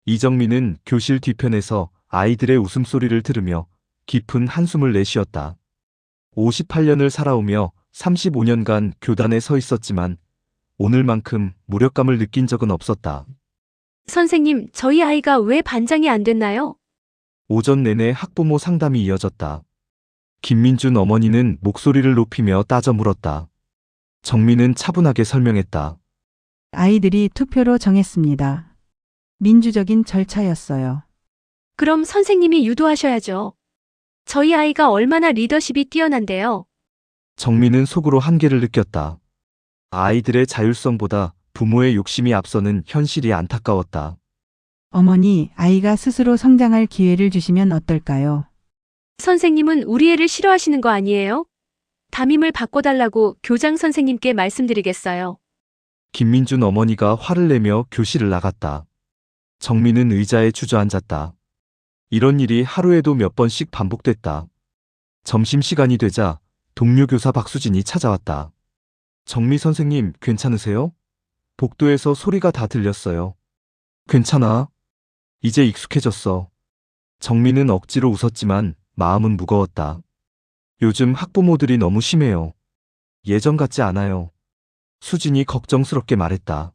이정민은 교실 뒤편에서 아이들의 웃음소리를 들으며 깊은 한숨을 내쉬었다. 58년을 살아오며 35년간 교단에 서 있었지만 오늘만큼 무력감을 느낀 적은 없었다. 선생님, 저희 아이가 왜 반장이 안 됐나요? 오전 내내 학부모 상담이 이어졌다. 김민준 어머니는 목소리를 높이며 따져 물었다. 정민은 차분하게 설명했다. 아이들이 투표로 정했습니다. 민주적인 절차였어요. 그럼 선생님이 유도하셔야죠. 저희 아이가 얼마나 리더십이 뛰어난데요. 정민은 속으로 한계를 느꼈다. 아이들의 자율성보다 부모의 욕심이 앞서는 현실이 안타까웠다. 어머니, 아이가 스스로 성장할 기회를 주시면 어떨까요? 선생님은 우리 애를 싫어하시는 거 아니에요? 담임을 바꿔달라고 교장 선생님께 말씀드리겠어요. 김민준 어머니가 화를 내며 교실을 나갔다. 정민은 의자에 주저앉았다. 이런 일이 하루에도 몇 번씩 반복됐다. 점심시간이 되자 동료 교사 박수진이 찾아왔다. 정미 선생님, 괜찮으세요? 복도에서 소리가 다 들렸어요. 괜찮아. 이제 익숙해졌어. 정민은 억지로 웃었지만 마음은 무거웠다. 요즘 학부모들이 너무 심해요. 예전 같지 않아요. 수진이 걱정스럽게 말했다.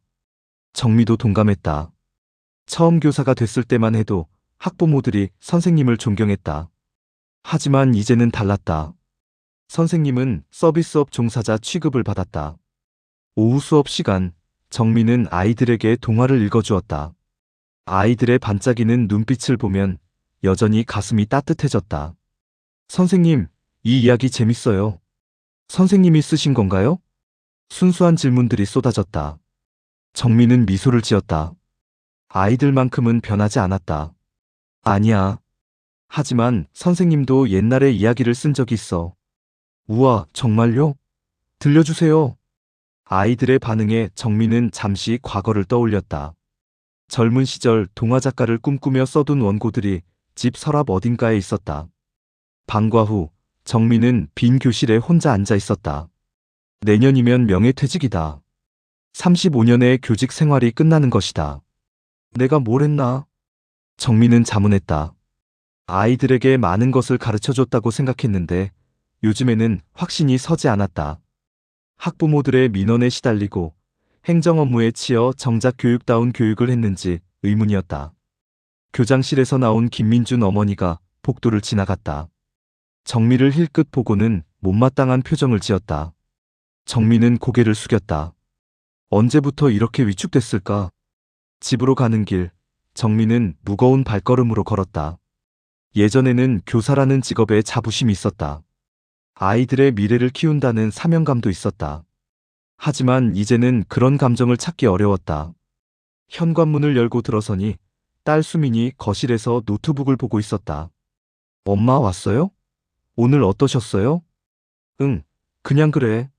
정미도 동감했다. 처음 교사가 됐을 때만 해도 학부모들이 선생님을 존경했다. 하지만 이제는 달랐다. 선생님은 서비스업 종사자 취급을 받았다. 오후 수업 시간, 정민은 아이들에게 동화를 읽어주었다. 아이들의 반짝이는 눈빛을 보면 여전히 가슴이 따뜻해졌다. 선생님, 이 이야기 재밌어요. 선생님이 쓰신 건가요? 순수한 질문들이 쏟아졌다. 정민은 미소를 지었다. 아이들만큼은 변하지 않았다. 아니야. 하지만 선생님도 옛날에 이야기를 쓴 적이 있어. 우와, 정말요? 들려주세요. 아이들의 반응에 정민은 잠시 과거를 떠올렸다. 젊은 시절 동화 작가를 꿈꾸며 써둔 원고들이 집 서랍 어딘가에 있었다. 방과 후 정민은 빈 교실에 혼자 앉아 있었다. 내년이면 명예퇴직이다. 35년의 교직 생활이 끝나는 것이다. 내가 뭘 했나? 정민은 자문했다. 아이들에게 많은 것을 가르쳐줬다고 생각했는데 요즘에는 확신이 서지 않았다. 학부모들의 민원에 시달리고 행정 업무에 치여 정작 교육다운 교육을 했는지 의문이었다. 교장실에서 나온 김민준 어머니가 복도를 지나갔다. 정미를 힐끗 보고는 못마땅한 표정을 지었다. 정미는 고개를 숙였다. 언제부터 이렇게 위축됐을까? 집으로 가는 길, 정미는 무거운 발걸음으로 걸었다. 예전에는 교사라는 직업에 자부심이 있었다. 아이들의 미래를 키운다는 사명감도 있었다. 하지만 이제는 그런 감정을 찾기 어려웠다. 현관문을 열고 들어서니 딸 수민이 거실에서 노트북을 보고 있었다. 엄마 왔어요? 오늘 어떠셨어요? 응, 그냥 그래.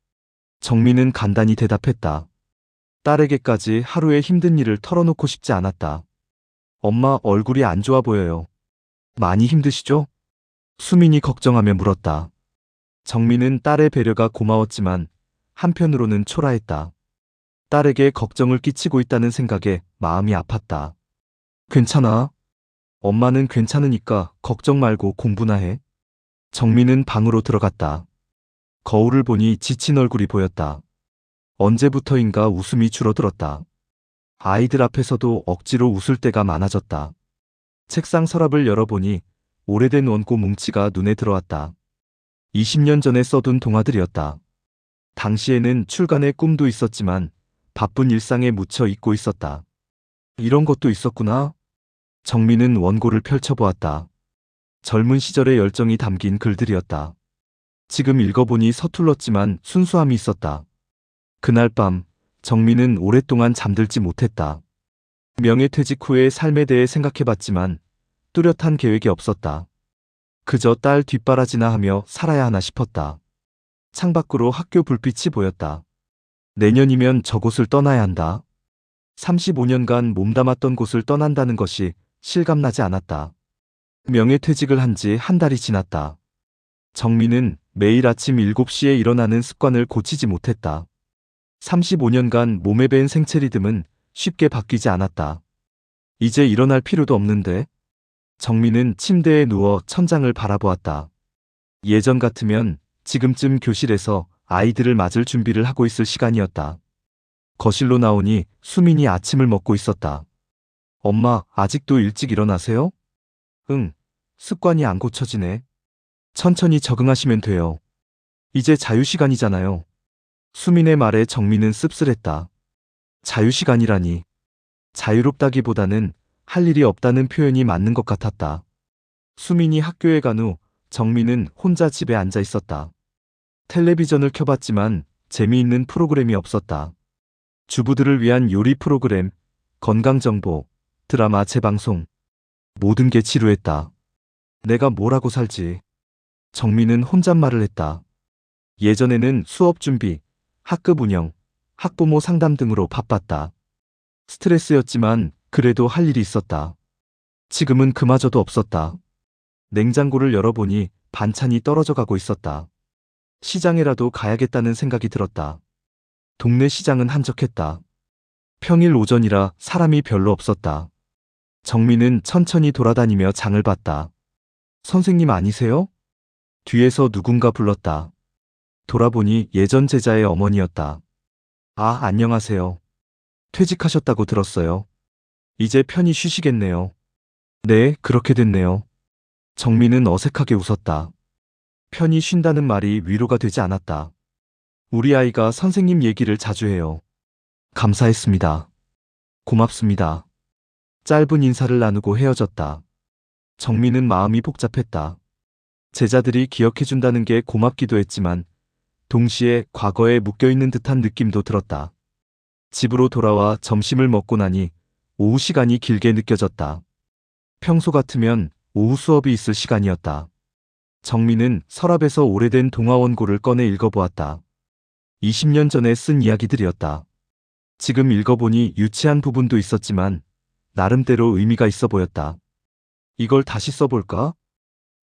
정민은 간단히 대답했다. 딸에게까지 하루의 힘든 일을 털어놓고 싶지 않았다. 엄마 얼굴이 안 좋아 보여요. 많이 힘드시죠? 수민이 걱정하며 물었다. 정민은 딸의 배려가 고마웠지만 한편으로는 초라했다. 딸에게 걱정을 끼치고 있다는 생각에 마음이 아팠다. 괜찮아. 엄마는 괜찮으니까 걱정 말고 공부나 해. 정민은 방으로 들어갔다. 거울을 보니 지친 얼굴이 보였다. 언제부터인가 웃음이 줄어들었다. 아이들 앞에서도 억지로 웃을 때가 많아졌다. 책상 서랍을 열어보니 오래된 원고 뭉치가 눈에 들어왔다. 20년 전에 써둔 동화들이었다. 당시에는 출간의 꿈도 있었지만 바쁜 일상에 묻혀 잊고 있었다. 이런 것도 있었구나. 정민은 원고를 펼쳐보았다. 젊은 시절의 열정이 담긴 글들이었다. 지금 읽어보니 서툴렀지만 순수함이 있었다. 그날 밤 정민은 오랫동안 잠들지 못했다. 명예퇴직 후의 삶에 대해 생각해봤지만 뚜렷한 계획이 없었다. 그저 딸 뒷바라지나 하며 살아야 하나 싶었다. 창밖으로 학교 불빛이 보였다. 내년이면 저곳을 떠나야 한다. 35년간 몸담았던 곳을 떠난다는 것이 실감나지 않았다. 명예퇴직을 한 지 한 달이 지났다. 정민은 매일 아침 7시에 일어나는 습관을 고치지 못했다. 35년간 몸에 밴 생체 리듬은 쉽게 바뀌지 않았다. 이제 일어날 필요도 없는데. 정민은 침대에 누워 천장을 바라보았다. 예전 같으면 지금쯤 교실에서 아이들을 맞을 준비를 하고 있을 시간이었다. 거실로 나오니 수민이 아침을 먹고 있었다. 엄마, 아직도 일찍 일어나세요? 응, 습관이 안 고쳐지네. 천천히 적응하시면 돼요. 이제 자유시간이잖아요. 수민의 말에 정민은 씁쓸했다. 자유시간이라니. 자유롭다기보다는 할 일이 없다는 표현이 맞는 것 같았다. 수민이 학교에 간 후 정민은 혼자 집에 앉아 있었다. 텔레비전을 켜봤지만 재미있는 프로그램이 없었다. 주부들을 위한 요리 프로그램, 건강정보, 드라마 재방송. 모든 게 지루했다. 내가 뭘 하고 살지? 정민은 혼잣말을 했다. 예전에는 수업 준비, 학급 운영, 학부모 상담 등으로 바빴다. 스트레스였지만 그래도 할 일이 있었다. 지금은 그마저도 없었다. 냉장고를 열어보니 반찬이 떨어져 가고 있었다. 시장에라도 가야겠다는 생각이 들었다. 동네 시장은 한적했다. 평일 오전이라 사람이 별로 없었다. 정민은 천천히 돌아다니며 장을 봤다. 선생님 아니세요? 뒤에서 누군가 불렀다. 돌아보니 예전 제자의 어머니였다. 아, 안녕하세요. 퇴직하셨다고 들었어요. 이제 편히 쉬시겠네요. 네, 그렇게 됐네요. 정민은 어색하게 웃었다. 편히 쉰다는 말이 위로가 되지 않았다. 우리 아이가 선생님 얘기를 자주 해요. 감사했습니다. 고맙습니다. 짧은 인사를 나누고 헤어졌다. 정민은 마음이 복잡했다. 제자들이 기억해준다는 게 고맙기도 했지만 동시에 과거에 묶여있는 듯한 느낌도 들었다. 집으로 돌아와 점심을 먹고 나니 오후 시간이 길게 느껴졌다. 평소 같으면 오후 수업이 있을 시간이었다. 정민은 서랍에서 오래된 동화원고를 꺼내 읽어보았다. 20년 전에 쓴 이야기들이었다. 지금 읽어보니 유치한 부분도 있었지만 나름대로 의미가 있어 보였다. 이걸 다시 써볼까?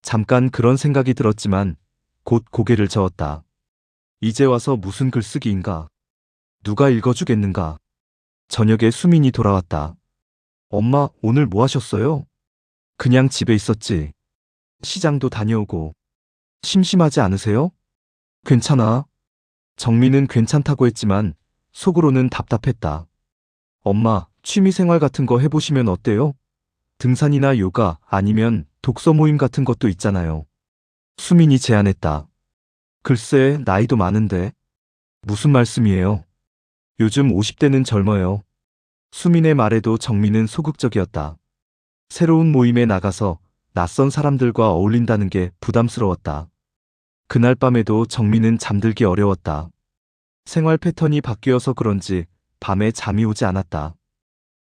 잠깐 그런 생각이 들었지만 곧 고개를 저었다. 이제 와서 무슨 글쓰기인가? 누가 읽어주겠는가? 저녁에 수민이 돌아왔다. 엄마, 오늘 뭐 하셨어요? 그냥 집에 있었지. 시장도 다녀오고. 심심하지 않으세요? 괜찮아. 정민은 괜찮다고 했지만 속으로는 답답했다. 엄마, 취미생활 같은 거 해보시면 어때요? 등산이나 요가 아니면 독서 모임 같은 것도 있잖아요. 수민이 제안했다. 글쎄, 나이도 많은데. 무슨 말씀이에요? 요즘 50대는 젊어요. 수민의 말에도 정민은 소극적이었다. 새로운 모임에 나가서 낯선 사람들과 어울린다는 게 부담스러웠다. 그날 밤에도 정민은 잠들기 어려웠다. 생활 패턴이 바뀌어서 그런지 밤에 잠이 오지 않았다.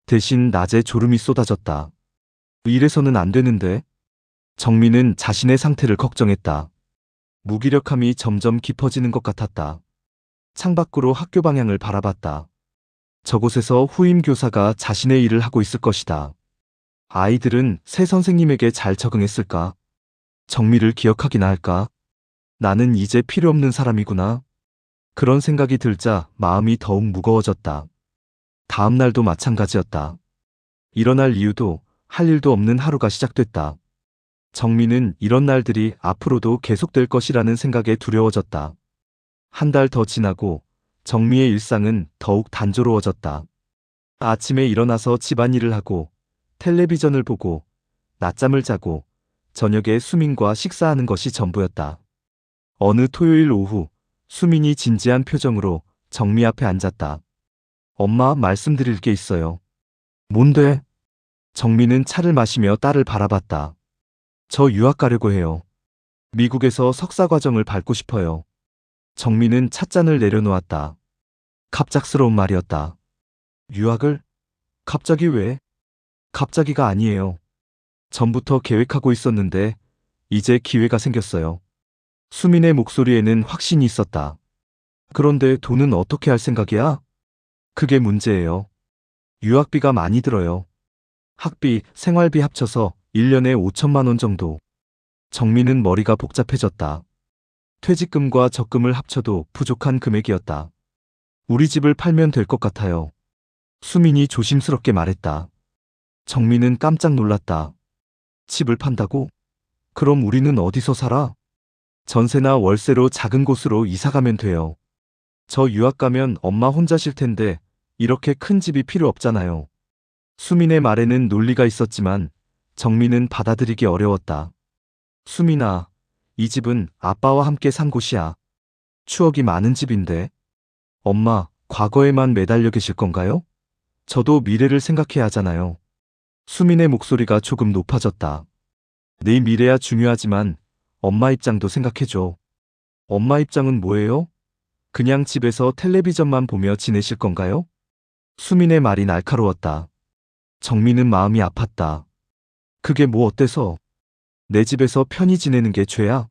대신 낮에 졸음이 쏟아졌다. 이래서는 안 되는데. 정민은 자신의 상태를 걱정했다. 무기력함이 점점 깊어지는 것 같았다. 창밖으로 학교 방향을 바라봤다. 저곳에서 후임 교사가 자신의 일을 하고 있을 것이다. 아이들은 새 선생님에게 잘 적응했을까? 정미를 기억하기나 할까? 나는 이제 필요 없는 사람이구나. 그런 생각이 들자 마음이 더욱 무거워졌다. 다음 날도 마찬가지였다. 일어날 이유도 할 일도 없는 하루가 시작됐다. 정민은 이런 날들이 앞으로도 계속될 것이라는 생각에 두려워졌다. 한 달 더 지나고 정미의 일상은 더욱 단조로워졌다. 아침에 일어나서 집안일을 하고 텔레비전을 보고 낮잠을 자고 저녁에 수민과 식사하는 것이 전부였다. 어느 토요일 오후 수민이 진지한 표정으로 정미 앞에 앉았다. 엄마, 말씀드릴 게 있어요. 뭔데? 정미는 차를 마시며 딸을 바라봤다. 저 유학 가려고 해요. 미국에서 석사 과정을 밟고 싶어요. 정미는 찻잔을 내려놓았다. 갑작스러운 말이었다. 유학을? 갑자기 왜? 갑자기가 아니에요. 전부터 계획하고 있었는데 이제 기회가 생겼어요. 수민의 목소리에는 확신이 있었다. 그런데 돈은 어떻게 할 생각이야? 그게 문제예요. 유학비가 많이 들어요. 학비, 생활비 합쳐서 1년에 5천만 원 정도. 정민은 머리가 복잡해졌다. 퇴직금과 적금을 합쳐도 부족한 금액이었다. 우리 집을 팔면 될 것 같아요. 수민이 조심스럽게 말했다. 정민은 깜짝 놀랐다. 집을 판다고? 그럼 우리는 어디서 살아? 전세나 월세로 작은 곳으로 이사 가면 돼요. 저 유학 가면 엄마 혼자실 텐데 이렇게 큰 집이 필요 없잖아요. 수민의 말에는 논리가 있었지만 정민은 받아들이기 어려웠다. 수민아, 이 집은 아빠와 함께 산 곳이야. 추억이 많은 집인데. 엄마, 과거에만 매달려 계실 건가요? 저도 미래를 생각해야 하잖아요. 수민의 목소리가 조금 높아졌다. 내 미래야 중요하지만 엄마 입장도 생각해줘. 엄마 입장은 뭐예요? 그냥 집에서 텔레비전만 보며 지내실 건가요? 수민의 말이 날카로웠다. 정민은 마음이 아팠다. 그게 뭐 어때서? 내 집에서 편히 지내는 게 죄야?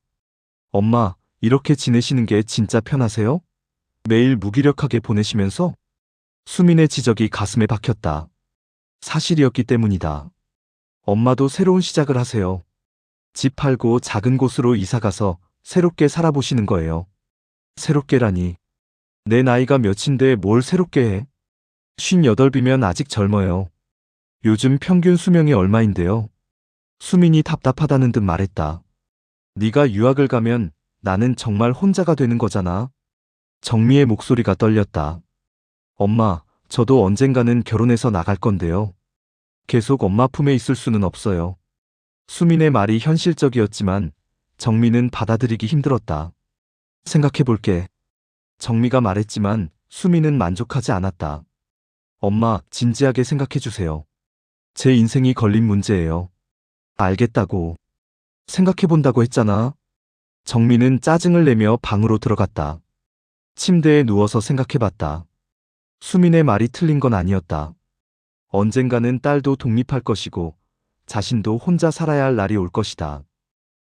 엄마, 이렇게 지내시는 게 진짜 편하세요? 매일 무기력하게 보내시면서? 수민의 지적이 가슴에 박혔다. 사실이었기 때문이다. 엄마도 새로운 시작을 하세요. 집 팔고 작은 곳으로 이사가서 새롭게 살아보시는 거예요. 새롭게라니. 내 나이가 몇인데 뭘 새롭게 해? 58이면 아직 젊어요. 요즘 평균 수명이 얼마인데요? 수민이 답답하다는 듯 말했다. 네가 유학을 가면 나는 정말 혼자가 되는 거잖아. 정미의 목소리가 떨렸다. 엄마, 저도 언젠가는 결혼해서 나갈 건데요. 계속 엄마 품에 있을 수는 없어요. 수민의 말이 현실적이었지만 정미는 받아들이기 힘들었다. 생각해볼게. 정미가 말했지만 수민은 만족하지 않았다. 엄마, 진지하게 생각해주세요. 제 인생이 걸린 문제예요. 알겠다고. 생각해본다고 했잖아. 정미는 짜증을 내며 방으로 들어갔다. 침대에 누워서 생각해봤다. 수민의 말이 틀린 건 아니었다. 언젠가는 딸도 독립할 것이고 자신도 혼자 살아야 할 날이 올 것이다.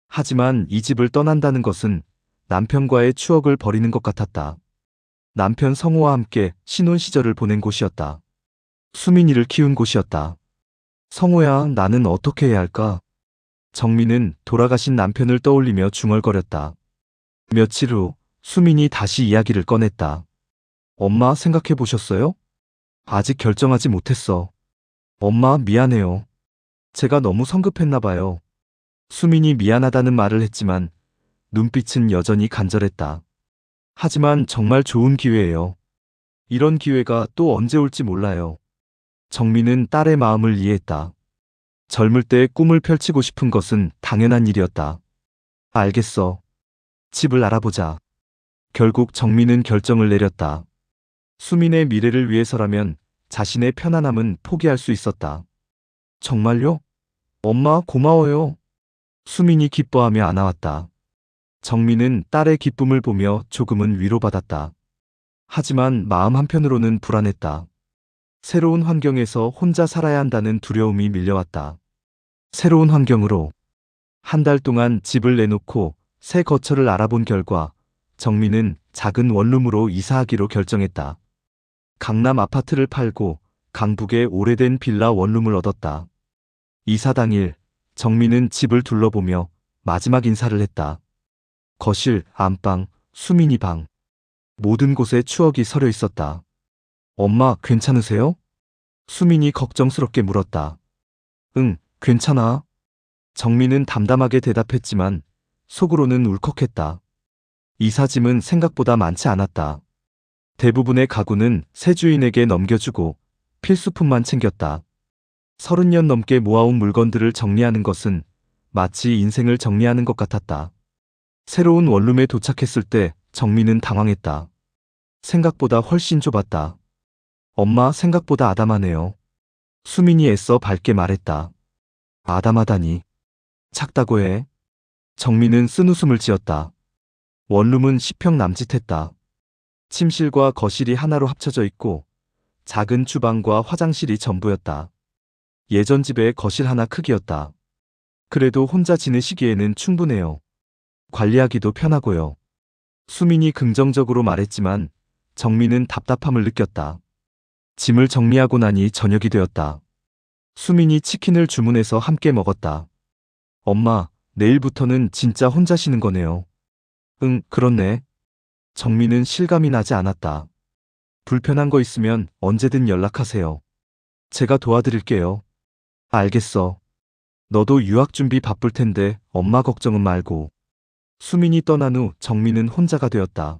하지만 이 집을 떠난다는 것은 남편과의 추억을 버리는 것 같았다. 남편 성호와 함께 신혼 시절을 보낸 곳이었다. 수민이를 키운 곳이었다. 성호야, 나는 어떻게 해야 할까? 정민은 돌아가신 남편을 떠올리며 중얼거렸다. 며칠 후 수민이 다시 이야기를 꺼냈다. 엄마, 생각해 보셨어요? 아직 결정하지 못했어. 엄마, 미안해요. 제가 너무 성급했나 봐요. 수민이 미안하다는 말을 했지만 눈빛은 여전히 간절했다. 하지만 정말 좋은 기회예요. 이런 기회가 또 언제 올지 몰라요. 정민은 딸의 마음을 이해했다. 젊을 때 꿈을 펼치고 싶은 것은 당연한 일이었다. 알겠어. 집을 알아보자. 결국 정민은 결정을 내렸다. 수민의 미래를 위해서라면 자신의 편안함은 포기할 수 있었다. 정말요? 엄마, 고마워요. 수민이 기뻐하며 안아왔다. 정민은 딸의 기쁨을 보며 조금은 위로받았다. 하지만 마음 한편으로는 불안했다. 새로운 환경에서 혼자 살아야 한다는 두려움이 밀려왔다. 새로운 환경으로 한 달 동안 집을 내놓고 새 거처를 알아본 결과 정민은 작은 원룸으로 이사하기로 결정했다. 강남 아파트를 팔고 강북의 오래된 빌라 원룸을 얻었다. 이사 당일 정민은 집을 둘러보며 마지막 인사를 했다. 거실, 안방, 수민이 방. 모든 곳에 추억이 서려 있었다. 엄마, 괜찮으세요? 수민이 걱정스럽게 물었다. 응, 괜찮아. 정민은 담담하게 대답했지만 속으로는 울컥했다. 이사짐은 생각보다 많지 않았다. 대부분의 가구는 새 주인에게 넘겨주고 필수품만 챙겼다. 30년 넘게 모아온 물건들을 정리하는 것은 마치 인생을 정리하는 것 같았다. 새로운 원룸에 도착했을 때 정민은 당황했다. 생각보다 훨씬 좁았다. 엄마, 생각보다 아담하네요. 수민이 애써 밝게 말했다. 아담하다니. 작다고 해. 정민은 쓴웃음을 지었다. 원룸은 10평 남짓했다. 침실과 거실이 하나로 합쳐져 있고 작은 주방과 화장실이 전부였다. 예전 집의 거실 하나 크기였다. 그래도 혼자 지내시기에는 충분해요. 관리하기도 편하고요. 수민이 긍정적으로 말했지만 정민은 답답함을 느꼈다. 짐을 정리하고 나니 저녁이 되었다. 수민이 치킨을 주문해서 함께 먹었다. 엄마, 내일부터는 진짜 혼자 쉬는 거네요. 응, 그렇네. 정민은 실감이 나지 않았다. 불편한 거 있으면 언제든 연락하세요. 제가 도와드릴게요. 알겠어. 너도 유학 준비 바쁠 텐데 엄마 걱정은 말고. 수민이 떠난 후 정민은 혼자가 되었다.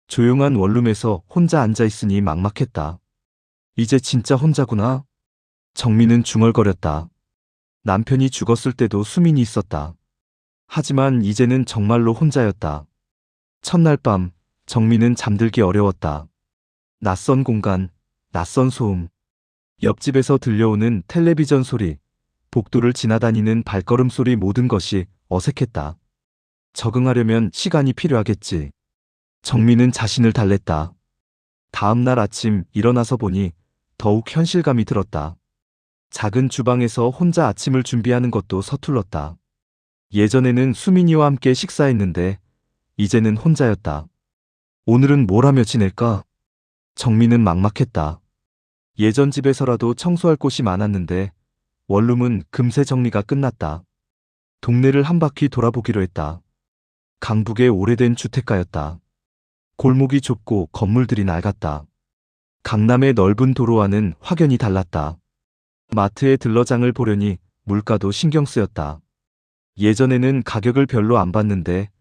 조용한 원룸에서 혼자 앉아 있으니 막막했다. 이제 진짜 혼자구나. 정민은 중얼거렸다. 남편이 죽었을 때도 수민이 있었다. 하지만 이제는 정말로 혼자였다. 첫날 밤, 정민은 잠들기 어려웠다. 낯선 공간, 낯선 소음. 옆집에서 들려오는 텔레비전 소리, 복도를 지나다니는 발걸음 소리 모든 것이 어색했다. 적응하려면 시간이 필요하겠지. 정민은 자신을 달랬다. 다음 날 아침 일어나서 보니 더욱 현실감이 들었다. 작은 주방에서 혼자 아침을 준비하는 것도 서툴렀다. 예전에는 수민이와 함께 식사했는데 이제는 혼자였다. 오늘은 뭘 하며 지낼까? 정민은 막막했다. 예전 집에서라도 청소할 곳이 많았는데 원룸은 금세 정리가 끝났다. 동네를 한 바퀴 돌아보기로 했다. 강북의 오래된 주택가였다. 골목이 좁고 건물들이 낡았다. 강남의 넓은 도로와는 확연히 달랐다. 마트에 들러 장을 보려니 물가도 신경 쓰였다. 예전에는 가격을 별로 안 봤는데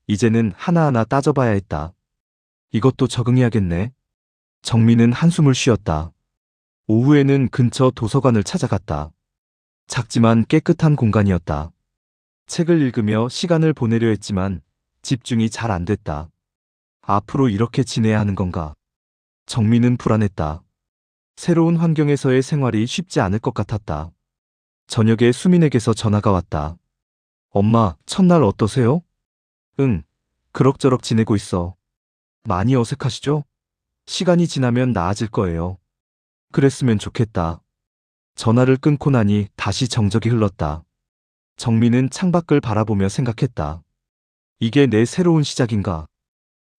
이제는 하나하나 따져봐야 했다. 이것도 적응해야겠네. 정민은 한숨을 쉬었다. 오후에는 근처 도서관을 찾아갔다. 작지만 깨끗한 공간이었다. 책을 읽으며 시간을 보내려 했지만 집중이 잘 안 됐다. 앞으로 이렇게 지내야 하는 건가? 정민은 불안했다. 새로운 환경에서의 생활이 쉽지 않을 것 같았다. 저녁에 수민에게서 전화가 왔다. 엄마, 첫날 어떠세요? 응, 그럭저럭 지내고 있어. 많이 어색하시죠? 시간이 지나면 나아질 거예요. 그랬으면 좋겠다. 전화를 끊고 나니 다시 정적이 흘렀다. 정민은 창밖을 바라보며 생각했다. 이게 내 새로운 시작인가?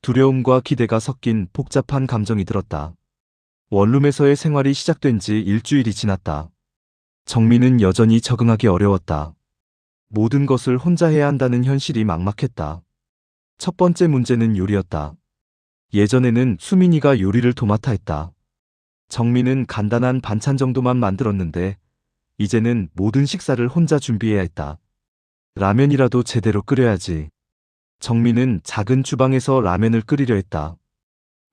두려움과 기대가 섞인 복잡한 감정이 들었다. 원룸에서의 생활이 시작된 지 일주일이 지났다. 정민은 여전히 적응하기 어려웠다. 모든 것을 혼자 해야 한다는 현실이 막막했다. 첫 번째 문제는 요리였다. 예전에는 수민이가 요리를 도맡아 했다. 정민은 간단한 반찬 정도만 만들었는데 이제는 모든 식사를 혼자 준비해야 했다. 라면이라도 제대로 끓여야지. 정민은 작은 주방에서 라면을 끓이려 했다.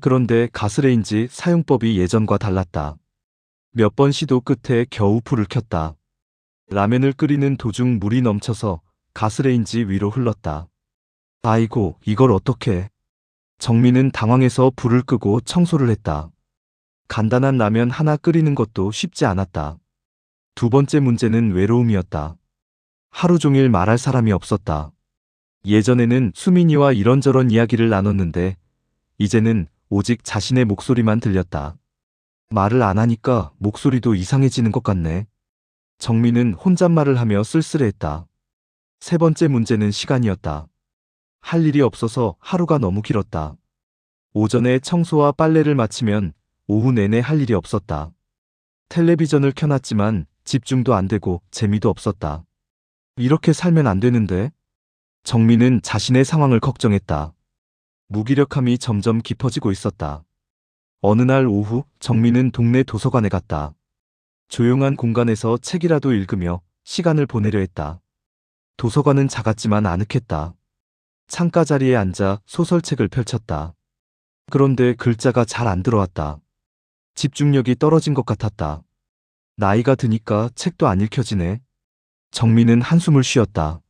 그런데 가스레인지 사용법이 예전과 달랐다. 몇 번 시도 끝에 겨우 불을 켰다. 라면을 끓이는 도중 물이 넘쳐서 가스레인지 위로 흘렀다. 아이고, 이걸 어떡해. 정민은 당황해서 불을 끄고 청소를 했다. 간단한 라면 하나 끓이는 것도 쉽지 않았다. 두 번째 문제는 외로움이었다. 하루 종일 말할 사람이 없었다. 예전에는 수민이와 이런저런 이야기를 나눴는데 이제는 오직 자신의 목소리만 들렸다. 말을 안 하니까 목소리도 이상해지는 것 같네. 정민은 혼잣말을 하며 쓸쓸해했다. 세 번째 문제는 시간이었다. 할 일이 없어서 하루가 너무 길었다. 오전에 청소와 빨래를 마치면 오후 내내 할 일이 없었다. 텔레비전을 켜놨지만 집중도 안 되고 재미도 없었다. 이렇게 살면 안 되는데? 정민은 자신의 상황을 걱정했다. 무기력함이 점점 깊어지고 있었다. 어느 날 오후 정민은 동네 도서관에 갔다. 조용한 공간에서 책이라도 읽으며 시간을 보내려 했다. 도서관은 작았지만 아늑했다. 창가 자리에 앉아 소설책을 펼쳤다. 그런데 글자가 잘 안 들어왔다. 집중력이 떨어진 것 같았다. 나이가 드니까 책도 안 읽혀지네. 정민은 한숨을 쉬었다.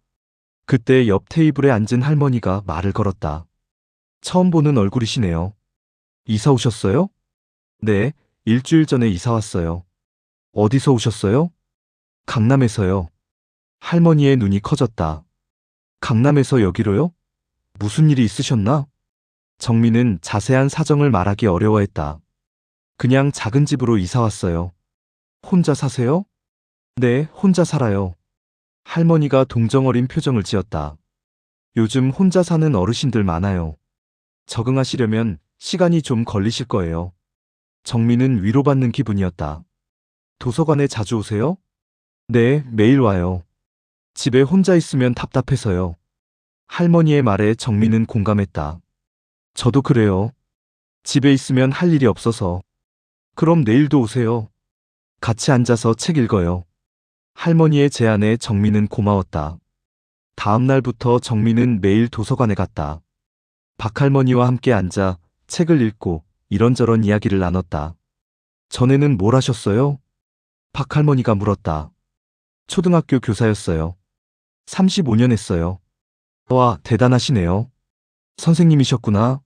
그때 옆 테이블에 앉은 할머니가 말을 걸었다. 처음 보는 얼굴이시네요. 이사 오셨어요? 네, 일주일 전에 이사 왔어요. 어디서 오셨어요? 강남에서요. 할머니의 눈이 커졌다. 강남에서 여기로요? 무슨 일이 있으셨나? 정민은 자세한 사정을 말하기 어려워했다. 그냥 작은 집으로 이사 왔어요. 혼자 사세요? 네, 혼자 살아요. 할머니가 동정어린 표정을 지었다. 요즘 혼자 사는 어르신들 많아요. 적응하시려면 시간이 좀 걸리실 거예요. 정민은 위로받는 기분이었다. 도서관에 자주 오세요? 네, 매일 와요. 집에 혼자 있으면 답답해서요. 할머니의 말에 정민은 공감했다. 저도 그래요. 집에 있으면 할 일이 없어서. 그럼 내일도 오세요. 같이 앉아서 책 읽어요. 할머니의 제안에 정민은 고마웠다. 다음 날부터 정민은 매일 도서관에 갔다. 박할머니와 함께 앉아 책을 읽고 이런저런 이야기를 나눴다. 전에는 뭘 하셨어요? 박할머니가 물었다. 초등학교 교사였어요. 35년 했어요. 와, 대단하시네요. 선생님이셨구나.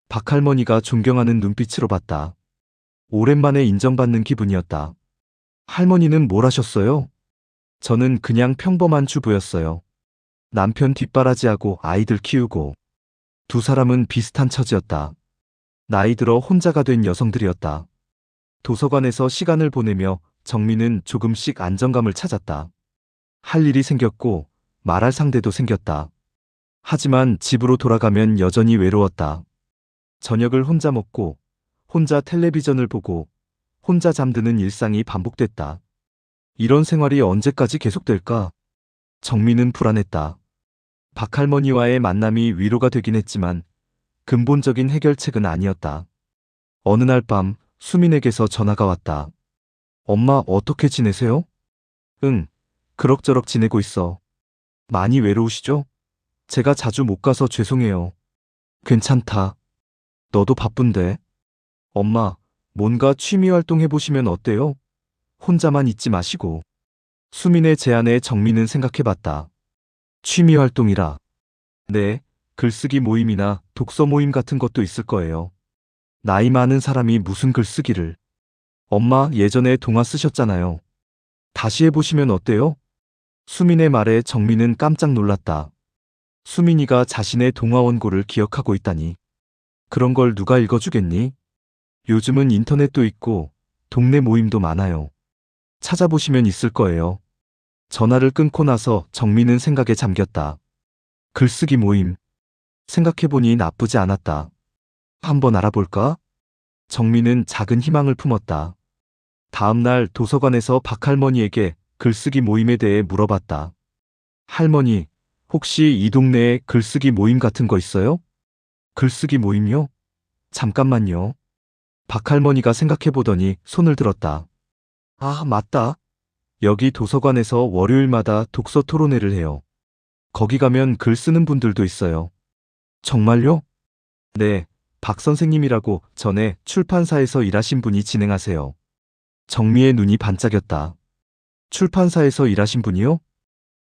박할머니가 존경하는 눈빛으로 봤다. 오랜만에 인정받는 기분이었다. 할머니는 뭘 하셨어요? 저는 그냥 평범한 주부였어요. 남편 뒷바라지하고 아이들 키우고. 두 사람은 비슷한 처지였다. 나이 들어 혼자가 된 여성들이었다. 도서관에서 시간을 보내며 정민은 조금씩 안정감을 찾았다. 할 일이 생겼고 말할 상대도 생겼다. 하지만 집으로 돌아가면 여전히 외로웠다. 저녁을 혼자 먹고 혼자 텔레비전을 보고 혼자 잠드는 일상이 반복됐다. 이런 생활이 언제까지 계속될까? 정민은 불안했다. 박할머니와의 만남이 위로가 되긴 했지만 근본적인 해결책은 아니었다. 어느 날 밤 수민에게서 전화가 왔다. 엄마 어떻게 지내세요? 응, 그럭저럭 지내고 있어. 많이 외로우시죠? 제가 자주 못 가서 죄송해요. 괜찮다. 너도 바쁜데. 엄마, 뭔가 취미 활동 해보시면 어때요? 혼자만 있지 마시고. 수민의 제안에 정민은 생각해봤다. 취미 활동이라. 네, 글쓰기 모임이나 독서 모임 같은 것도 있을 거예요. 나이 많은 사람이 무슨 글쓰기를. 엄마 예전에 동화 쓰셨잖아요. 다시 해보시면 어때요? 수민의 말에 정민은 깜짝 놀랐다. 수민이가 자신의 동화 원고를 기억하고 있다니. 그런 걸 누가 읽어주겠니? 요즘은 인터넷도 있고 동네 모임도 많아요. 찾아보시면 있을 거예요. 전화를 끊고 나서 정민은 생각에 잠겼다. 글쓰기 모임. 생각해보니 나쁘지 않았다. 한번 알아볼까? 정민은 작은 희망을 품었다. 다음 날 도서관에서 박할머니에게 글쓰기 모임에 대해 물어봤다. 할머니, 혹시 이 동네에 글쓰기 모임 같은 거 있어요? 글쓰기 모임요? 잠깐만요. 박할머니가 생각해보더니 손을 들었다. 아, 맞다. 여기 도서관에서 월요일마다 독서 토론회를 해요. 거기 가면 글 쓰는 분들도 있어요. 정말요? 네, 박 선생님이라고 전에 출판사에서 일하신 분이 진행하세요. 정미의 눈이 반짝였다. 출판사에서 일하신 분이요?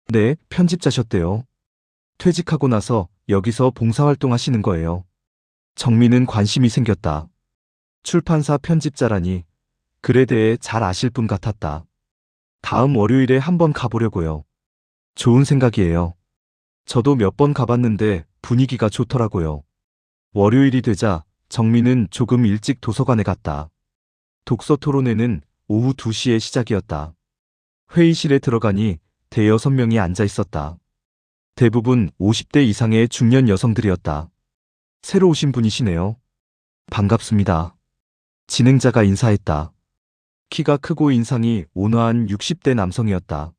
네, 편집자셨대요. 퇴직하고 나서 여기서 봉사활동 하시는 거예요. 정미는 관심이 생겼다. 출판사 편집자라니 글에 대해 잘 아실 분 같았다. 다음 월요일에 한번 가보려고요. 좋은 생각이에요. 저도 몇 번 가봤는데 분위기가 좋더라고요. 월요일이 되자 정민은 조금 일찍 도서관에 갔다. 독서 토론회는 오후 2시에 시작이었다. 회의실에 들어가니 대여섯 명이 앉아 있었다. 대부분 50대 이상의 중년 여성들이었다. 새로 오신 분이시네요. 반갑습니다. 진행자가 인사했다. 키가 크고 인상이 온화한 60대 남성이었다.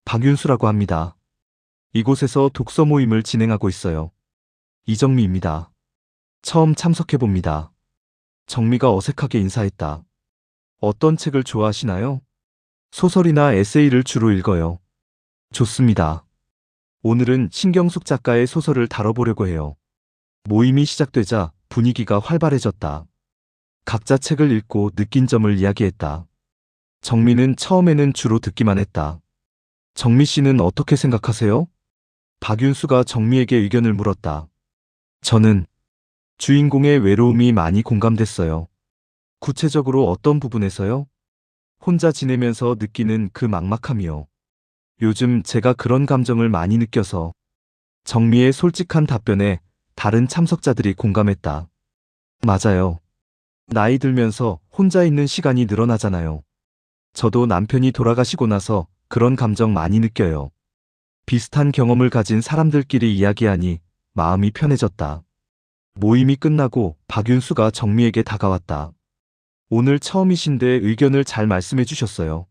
박윤수라고 합니다. 이곳에서 독서 모임을 진행하고 있어요. 이정미입니다. 처음 참석해봅니다. 정미가 어색하게 인사했다. 어떤 책을 좋아하시나요? 소설이나 에세이를 주로 읽어요. 좋습니다. 오늘은 신경숙 작가의 소설을 다뤄보려고 해요. 모임이 시작되자 분위기가 활발해졌다. 각자 책을 읽고 느낀 점을 이야기했다. 정미는 처음에는 주로 듣기만 했다. 정미 씨는 어떻게 생각하세요? 박윤수가 정미에게 의견을 물었다. 저는 주인공의 외로움이 많이 공감됐어요. 구체적으로 어떤 부분에서요? 혼자 지내면서 느끼는 그 막막함이요. 요즘 제가 그런 감정을 많이 느껴서. 정미의 솔직한 답변에 다른 참석자들이 공감했다. 맞아요. 나이 들면서 혼자 있는 시간이 늘어나잖아요. 저도 남편이 돌아가시고 나서 그런 감정 많이 느껴요. 비슷한 경험을 가진 사람들끼리 이야기하니 마음이 편해졌다. 모임이 끝나고 박윤수가 정미에게 다가왔다. 오늘 처음이신데 의견을 잘 말씀해 주셨어요.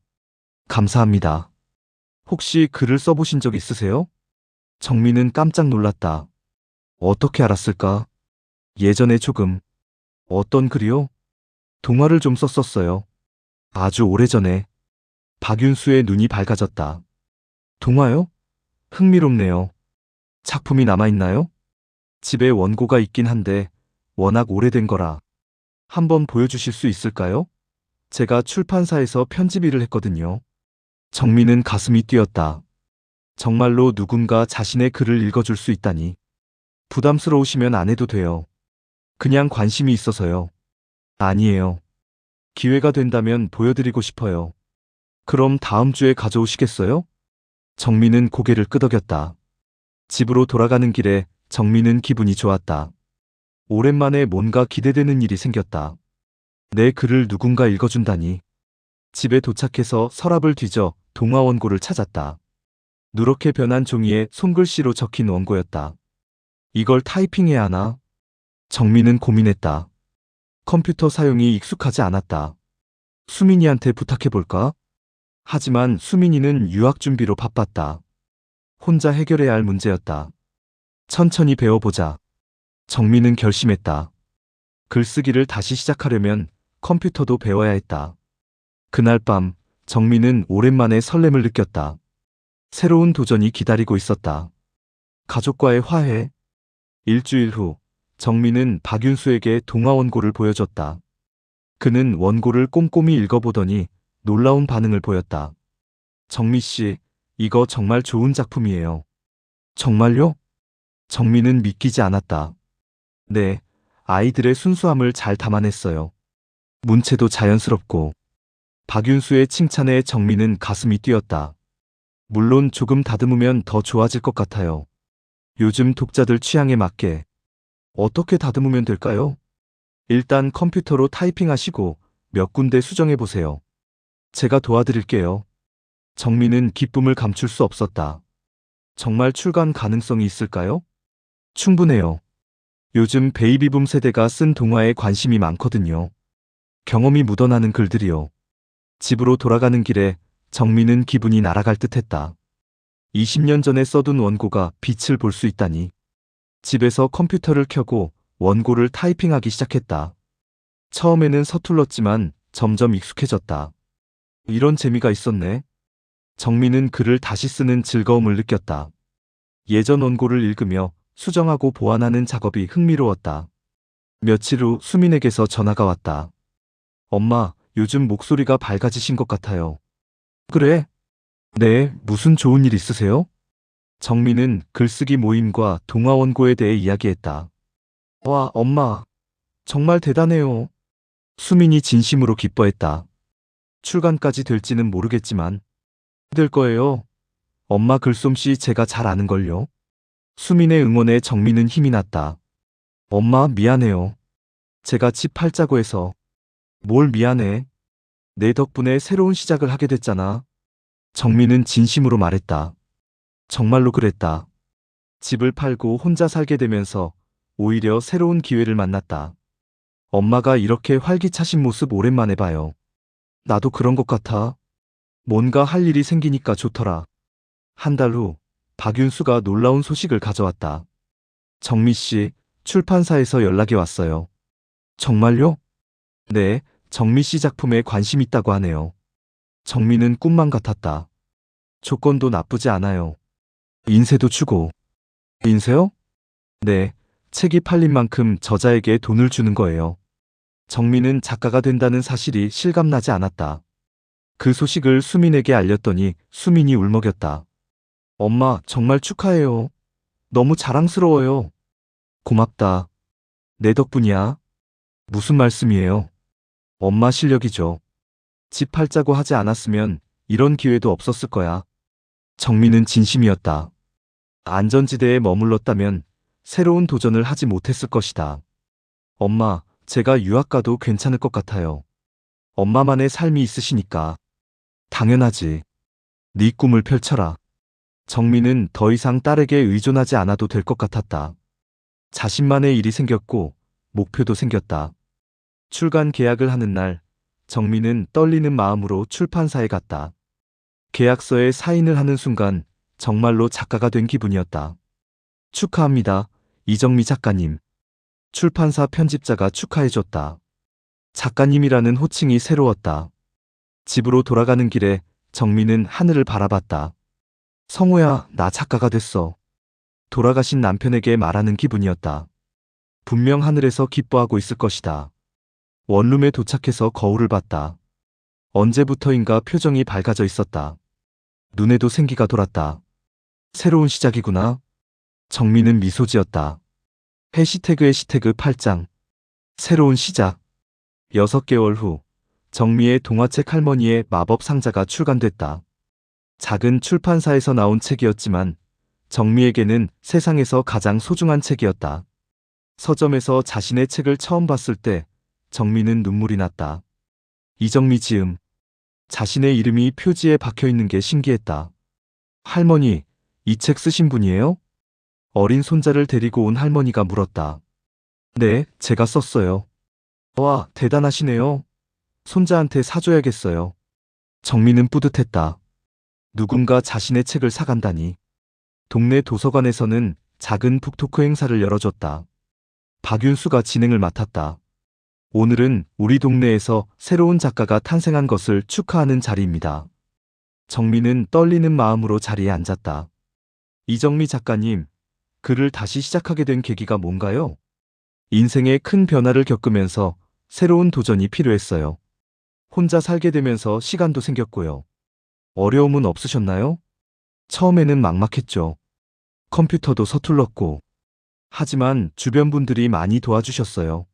감사합니다. 혹시 글을 써보신 적 있으세요? 정미는 깜짝 놀랐다. 어떻게 알았을까? 예전에 조금. 어떤 글이요? 동화를 좀 썼었어요. 아주 오래전에. 박윤수의 눈이 밝아졌다. 동화요? 흥미롭네요. 작품이 남아있나요? 집에 원고가 있긴 한데 워낙 오래된 거라. 한번 보여주실 수 있을까요? 제가 출판사에서 편집 일을 했거든요. 정민은 가슴이 뛰었다. 정말로 누군가 자신의 글을 읽어줄 수 있다니. 부담스러우시면 안 해도 돼요. 그냥 관심이 있어서요. 아니에요. 기회가 된다면 보여드리고 싶어요. 그럼 다음 주에 가져오시겠어요? 정민은 고개를 끄덕였다. 집으로 돌아가는 길에 정민은 기분이 좋았다. 오랜만에 뭔가 기대되는 일이 생겼다. 내 글을 누군가 읽어준다니. 집에 도착해서 서랍을 뒤져 동화 원고를 찾았다. 누렇게 변한 종이에 손글씨로 적힌 원고였다. 이걸 타이핑해야 하나? 정민은 고민했다. 컴퓨터 사용이 익숙하지 않았다. 수민이한테 부탁해볼까? 하지만 수민이는 유학 준비로 바빴다. 혼자 해결해야 할 문제였다. 천천히 배워보자. 정민은 결심했다. 글쓰기를 다시 시작하려면 컴퓨터도 배워야 했다. 그날 밤 정민은 오랜만에 설렘을 느꼈다. 새로운 도전이 기다리고 있었다. 가족과의 화해. 일주일 후 정민은 박윤수에게 동화 원고를 보여줬다. 그는 원고를 꼼꼼히 읽어보더니 놀라운 반응을 보였다. 정미 씨, 이거 정말 좋은 작품이에요. 정말요? 정민은 믿기지 않았다. 네, 아이들의 순수함을 잘 담아냈어요. 문체도 자연스럽고. 박윤수의 칭찬에 정민은 가슴이 뛰었다. 물론 조금 다듬으면 더 좋아질 것 같아요. 요즘 독자들 취향에 맞게. 어떻게 다듬으면 될까요? 일단 컴퓨터로 타이핑하시고 몇 군데 수정해보세요. 제가 도와드릴게요. 정민은 기쁨을 감출 수 없었다. 정말 출간 가능성이 있을까요? 충분해요. 요즘 베이비붐 세대가 쓴 동화에 관심이 많거든요. 경험이 묻어나는 글들이요. 집으로 돌아가는 길에 정민은 기분이 날아갈 듯했다. 20년 전에 써둔 원고가 빛을 볼 수 있다니. 집에서 컴퓨터를 켜고 원고를 타이핑하기 시작했다. 처음에는 서툴렀지만 점점 익숙해졌다. 이런 재미가 있었네. 정민은 글을 다시 쓰는 즐거움을 느꼈다. 예전 원고를 읽으며 수정하고 보완하는 작업이 흥미로웠다. 며칠 후 수민에게서 전화가 왔다. 엄마, 요즘 목소리가 밝아지신 것 같아요. 그래? 네, 무슨 좋은 일 있으세요? 정민은 글쓰기 모임과 동화 원고에 대해 이야기했다. 와, 엄마. 정말 대단해요. 수민이 진심으로 기뻐했다. 출간까지 될지는 모르겠지만 될 거예요. 엄마 글솜씨 제가 잘 아는걸요. 수민의 응원에 정민은 힘이 났다. 엄마 미안해요. 제가 집 팔자고 해서. 뭘 미안해. 내 덕분에 새로운 시작을 하게 됐잖아. 정민은 진심으로 말했다. 정말로 그랬다. 집을 팔고 혼자 살게 되면서 오히려 새로운 기회를 만났다. 엄마가 이렇게 활기차신 모습 오랜만에 봐요. 나도 그런 것 같아. 뭔가 할 일이 생기니까 좋더라. 한 달 후 박윤수가 놀라운 소식을 가져왔다. 정미 씨, 출판사에서 연락이 왔어요. 정말요? 네, 정미 씨 작품에 관심 있다고 하네요. 정민은 꿈만 같았다. 조건도 나쁘지 않아요. 인세도 주고. 인세요? 네, 책이 팔린 만큼 저자에게 돈을 주는 거예요. 정민은 작가가 된다는 사실이 실감나지 않았다. 그 소식을 수민에게 알렸더니 수민이 울먹였다. 엄마, 정말 축하해요. 너무 자랑스러워요. 고맙다. 내 덕분이야. 무슨 말씀이에요? 엄마 실력이죠. 집 팔자고 하지 않았으면 이런 기회도 없었을 거야. 정민은 진심이었다. 안전지대에 머물렀다면 새로운 도전을 하지 못했을 것이다. 엄마, 제가 유학 가도 괜찮을 것 같아요. 엄마만의 삶이 있으시니까. 당연하지. 네 꿈을 펼쳐라. 정민은 더 이상 딸에게 의존하지 않아도 될 것 같았다. 자신만의 일이 생겼고 목표도 생겼다. 출간 계약을 하는 날, 정민은 떨리는 마음으로 출판사에 갔다. 계약서에 사인을 하는 순간 정말로 작가가 된 기분이었다. 축하합니다, 이정미 작가님. 출판사 편집자가 축하해줬다. 작가님이라는 호칭이 새로웠다. 집으로 돌아가는 길에 정미는 하늘을 바라봤다. 성호야, 나 작가가 됐어. 돌아가신 남편에게 말하는 기분이었다. 분명 하늘에서 기뻐하고 있을 것이다. 원룸에 도착해서 거울을 봤다. 언제부터인가 표정이 밝아져 있었다. 눈에도 생기가 돌았다. 새로운 시작이구나. 정미는 미소 지었다. 해시태그에 시태그 8장. 새로운 시작. 6개월 후, 정미의 동화책 할머니의 마법 상자가 출간됐다. 작은 출판사에서 나온 책이었지만 정미에게는 세상에서 가장 소중한 책이었다. 서점에서 자신의 책을 처음 봤을 때 정미는 눈물이 났다. 이정미 지음. 자신의 이름이 표지에 박혀 있는 게 신기했다. 할머니, 이 책 쓰신 분이에요? 어린 손자를 데리고 온 할머니가 물었다. 네, 제가 썼어요. 와, 대단하시네요. 손자한테 사줘야겠어요. 정미는 뿌듯했다. 누군가 자신의 책을 사간다니. 동네 도서관에서는 작은 북토크 행사를 열어줬다. 박윤수가 진행을 맡았다. 오늘은 우리 동네에서 새로운 작가가 탄생한 것을 축하하는 자리입니다. 정미는 떨리는 마음으로 자리에 앉았다. 이정미 작가님, 글을 다시 시작하게 된 계기가 뭔가요? 인생에 큰 변화를 겪으면서 새로운 도전이 필요했어요. 혼자 살게 되면서 시간도 생겼고요. 어려움은 없으셨나요? 처음에는 막막했죠. 컴퓨터도 서툴렀고. 하지만 주변 분들이 많이 도와주셨어요.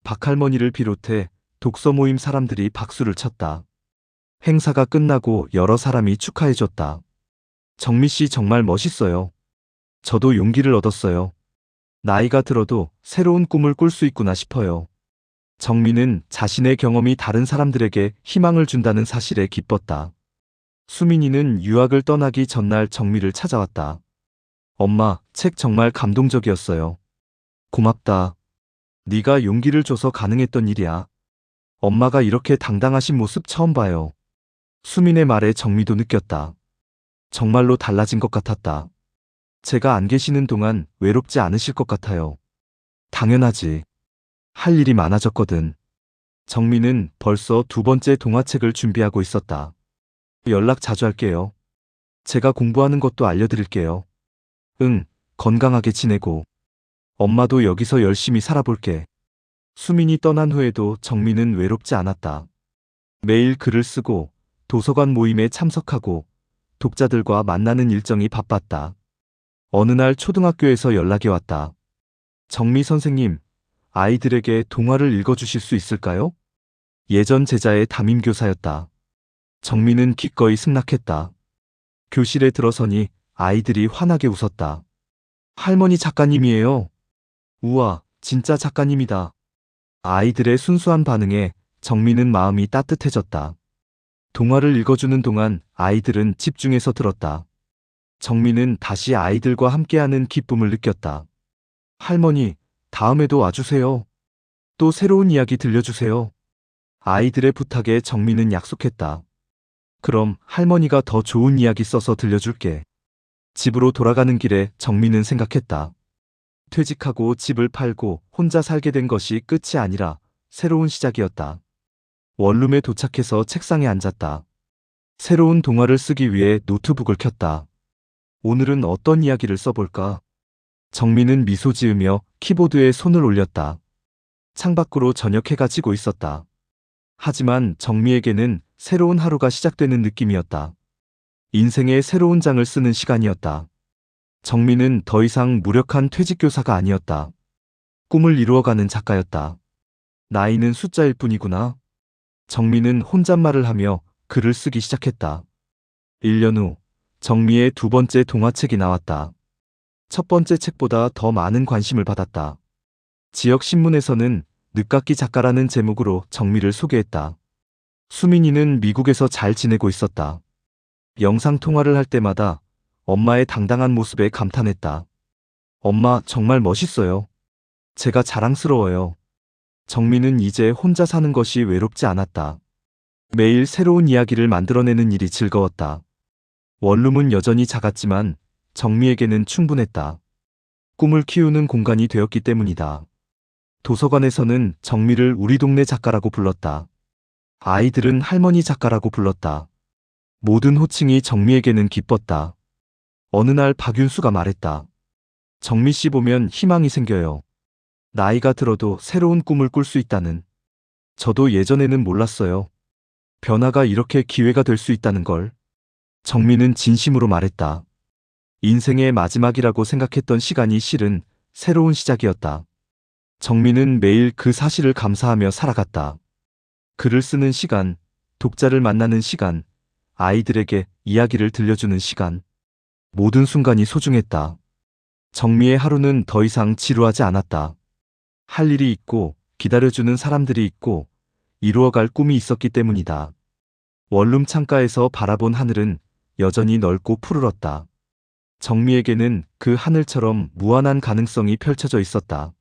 박할머니를 비롯해 독서 모임 사람들이 박수를 쳤다. 행사가 끝나고 여러 사람이 축하해줬다. 정미 씨 정말 멋있어요. 저도 용기를 얻었어요. 나이가 들어도 새로운 꿈을 꿀 수 있구나 싶어요. 정미는 자신의 경험이 다른 사람들에게 희망을 준다는 사실에 기뻤다. 수민이는 유학을 떠나기 전날 정미를 찾아왔다. 엄마, 책 정말 감동적이었어요. 고맙다. 네가 용기를 줘서 가능했던 일이야. 엄마가 이렇게 당당하신 모습 처음 봐요. 수민의 말에 정미도 느꼈다. 정말로 달라진 것 같았다. 제가 안 계시는 동안 외롭지 않으실 것 같아요. 당연하지. 할 일이 많아졌거든. 정미는 벌써 2번째 동화책을 준비하고 있었다. 연락 자주 할게요. 제가 공부하는 것도 알려드릴게요. 응, 건강하게 지내고. 엄마도 여기서 열심히 살아볼게. 수민이 떠난 후에도 정미는 외롭지 않았다. 매일 글을 쓰고 도서관 모임에 참석하고 독자들과 만나는 일정이 바빴다. 어느 날 초등학교에서 연락이 왔다. 정미 선생님, 아이들에게 동화를 읽어주실 수 있을까요? 예전 제자의 담임교사였다. 정미는 기꺼이 승낙했다. 교실에 들어서니 아이들이 환하게 웃었다. 할머니 작가님이에요. 우와, 진짜 작가님이다. 아이들의 순수한 반응에 정미는 마음이 따뜻해졌다. 동화를 읽어주는 동안 아이들은 집중해서 들었다. 정미는 다시 아이들과 함께하는 기쁨을 느꼈다. 할머니, 다음에도 와주세요. 또 새로운 이야기 들려주세요. 아이들의 부탁에 정미는 약속했다. 그럼 할머니가 더 좋은 이야기 써서 들려줄게. 집으로 돌아가는 길에 정미는 생각했다. 퇴직하고 집을 팔고 혼자 살게 된 것이 끝이 아니라 새로운 시작이었다. 원룸에 도착해서 책상에 앉았다. 새로운 동화를 쓰기 위해 노트북을 켰다. 오늘은 어떤 이야기를 써볼까? 정미는 미소 지으며 키보드에 손을 올렸다. 창밖으로 저녁 해가 지고 있었다. 하지만 정미에게는 새로운 하루가 시작되는 느낌이었다. 인생의 새로운 장을 쓰는 시간이었다. 정미는 더 이상 무력한 퇴직교사가 아니었다. 꿈을 이루어가는 작가였다. 나이는 숫자일 뿐이구나. 정미는 혼잣말을 하며 글을 쓰기 시작했다. 1년 후, 정미의 2번째 동화책이 나왔다. 첫 번째 책보다 더 많은 관심을 받았다. 지역 신문에서는 늦깎이 작가라는 제목으로 정미를 소개했다. 수민이는 미국에서 잘 지내고 있었다. 영상 통화를 할 때마다 엄마의 당당한 모습에 감탄했다. 엄마, 정말 멋있어요. 제가 자랑스러워요. 정미는 이제 혼자 사는 것이 외롭지 않았다. 매일 새로운 이야기를 만들어내는 일이 즐거웠다. 원룸은 여전히 작았지만 정미에게는 충분했다. 꿈을 키우는 공간이 되었기 때문이다. 도서관에서는 정미를 우리 동네 작가라고 불렀다. 아이들은 할머니 작가라고 불렀다. 모든 호칭이 정미에게는 기뻤다. 어느 날 박윤수가 말했다. 정미 씨 보면 희망이 생겨요. 나이가 들어도 새로운 꿈을 꿀 수 있다는. 저도 예전에는 몰랐어요. 변화가 이렇게 기회가 될 수 있다는 걸. 정미는 진심으로 말했다. 인생의 마지막이라고 생각했던 시간이 실은 새로운 시작이었다. 정미는 매일 그 사실을 감사하며 살아갔다. 글을 쓰는 시간, 독자를 만나는 시간, 아이들에게 이야기를 들려주는 시간. 모든 순간이 소중했다. 정미의 하루는 더 이상 지루하지 않았다. 할 일이 있고, 기다려주는 사람들이 있고, 이루어갈 꿈이 있었기 때문이다. 원룸 창가에서 바라본 하늘은 여전히 넓고 푸르렀다. 정미에게는 그 하늘처럼 무한한 가능성이 펼쳐져 있었다.